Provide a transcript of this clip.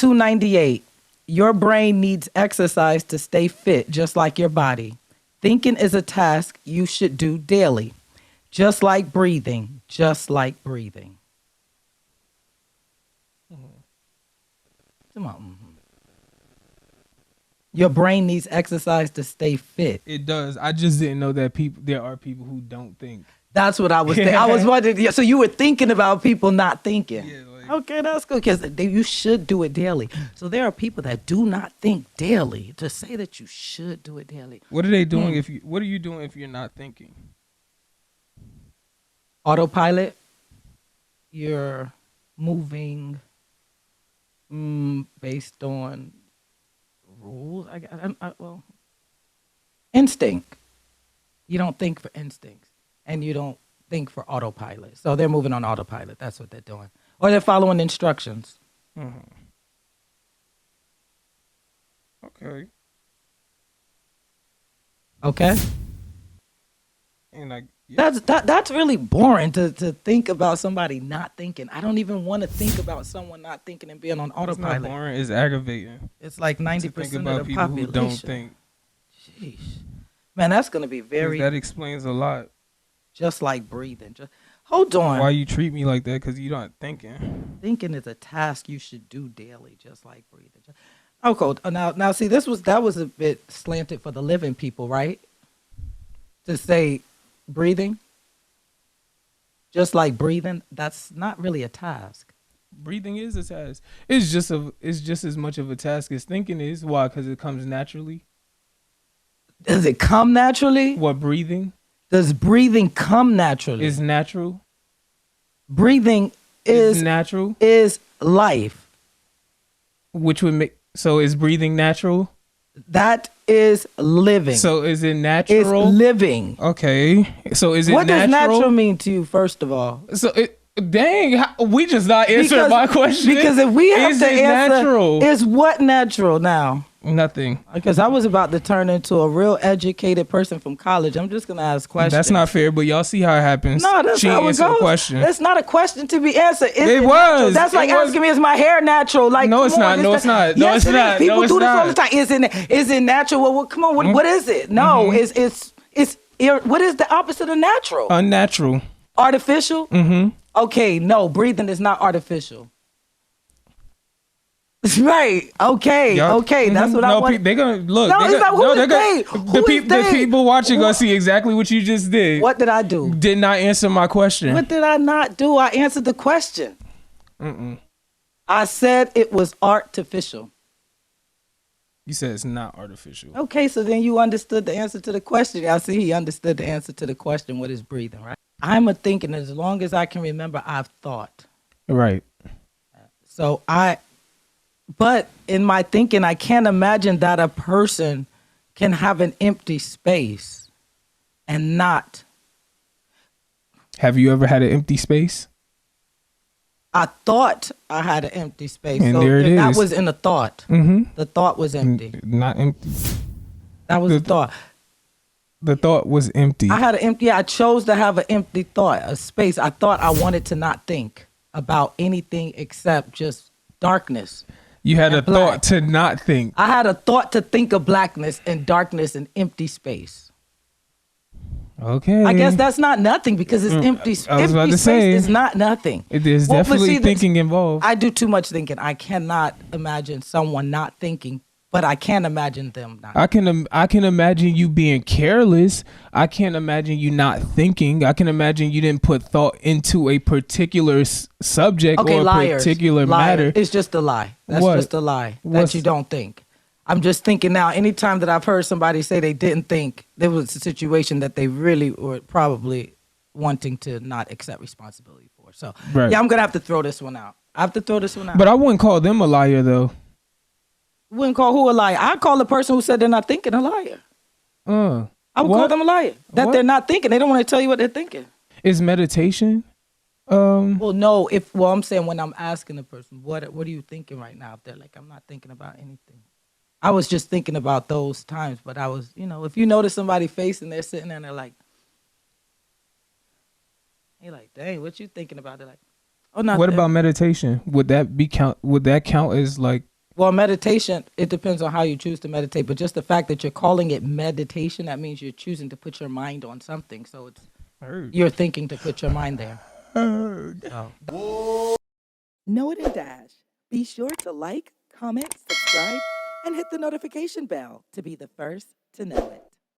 298. Your brain needs exercise to stay fit, just like your body. Thinking is a task you should do daily, just like breathing, just like breathing. Come on. Your brain needs exercise to stay fit. It does. I just didn't know that there are people who don't think. That's what I was thinking. I was wondering. So you were thinking about people not thinking. Yeah, like, okay, that's good because you should do it daily. So there are people that do not think daily. To say that you should do it daily. what are they doing what are you doing if you're not thinking? Autopilot. You're moving based on rules. Well, instinct. You don't think for instincts, and you don't think for autopilot. So they're moving on autopilot. That's what they're doing, or they're following instructions. Okay. Okay. And That's really boring to think about somebody not thinking. I don't even want to think about someone not thinking and being on autopilot. It's not boring. It's aggravating. It's like 90% of the people population who don't think. Jeez. Man, that's going to be very... That explains a lot. Just like breathing. Hold on. Why you treat me like that? Because you're not thinking. Thinking is a task you should do daily, just like breathing. Okay. Now, see, that was a bit slanted for the living people, right? To say breathing, just like breathing, that's not really a task. Breathing is a task. It's just as much of a task as thinking is. Why? Because it comes naturally. Does it come naturally? What, breathing? Does breathing come naturally? It's natural. Breathing is natural. Is life. Which would make is breathing natural? That is living. So is it natural? It's living. Okay. So is it what natural? What does natural mean to you, first of all? So we just not answered my question. Because if we have to answer, natural? Is what natural now? Nothing. Because I was about to turn into a real educated person from college. I'm just going to ask questions. That's not fair, but y'all see how it happens. No, that's she how it goes. Question. That's not a question to be answered. It was. That's like asking me, is my hair natural? Like, no, it's not. No, it's not. No, it's not. People do this all the time. Is it natural? Well, come on. What is it? No, it's what is the opposite of natural? Unnatural. Artificial? Okay, no, breathing is not artificial. Right. Okay. Okay. That's what I want. They're gonna look. No, it's not. Who is they? The people watching gonna see exactly what you just did. What did I do? Did not answer my question. What did I not do? I answered the question. I said it was artificial. You said it's not artificial. Okay, so then you understood the answer to the question. I see he understood the answer to the question. What is breathing? Right. I'm a thinking. As long as I can remember, I've thought. Right. So But in my thinking, I can't imagine that a person can have an empty space and not. Have you ever had an empty space? I thought I had an empty space. And so there it is. That was in a thought. The thought was empty. Not empty. That was the thought. The thought was empty. I had an empty. I chose to have an empty thought, a space. I thought I wanted to not think about anything except just darkness. You had a thought to not think. I had a thought to think of blackness and darkness and empty space. Okay. I guess that's not nothing because it's empty. I was about to say, it's not nothing. There's definitely thinking involved. I do too much thinking. I cannot imagine someone not thinking, but I can imagine them not. I can imagine you being careless. I can't imagine you not thinking. I can imagine you didn't put thought into a particular subject or a particular matter. It's just a lie. That's just a lie that you don't think. I'm just thinking now, anytime that I've heard somebody say they didn't think, there was a situation that they really were probably wanting to not accept responsibility for. So, yeah, I'm going to have to throw this one out. I have to throw this one out. But I wouldn't call them a liar, though. Wouldn't call who a liar? I'd call the person who said they're not thinking a liar. I would call them a liar. That they're not thinking. They don't want to tell you what they're thinking. Is meditation? Well, no. I'm saying when I'm asking the person, what are you thinking right now? If they're like, I'm not thinking about anything. I was just thinking about those times, but I was, if you notice somebody's face and they're sitting there and they're like, dang, what you thinking about? They're like, oh, nothing. What about meditation? Would that count as like Well, meditation, it depends on how you choose to meditate, but just the fact that you're calling it meditation, that means you're choosing to put your mind on something. So it's you're thinking to put your mind there. Knoet and Dash. Be sure to like, comment, subscribe, and hit the notification bell to be the first to know it.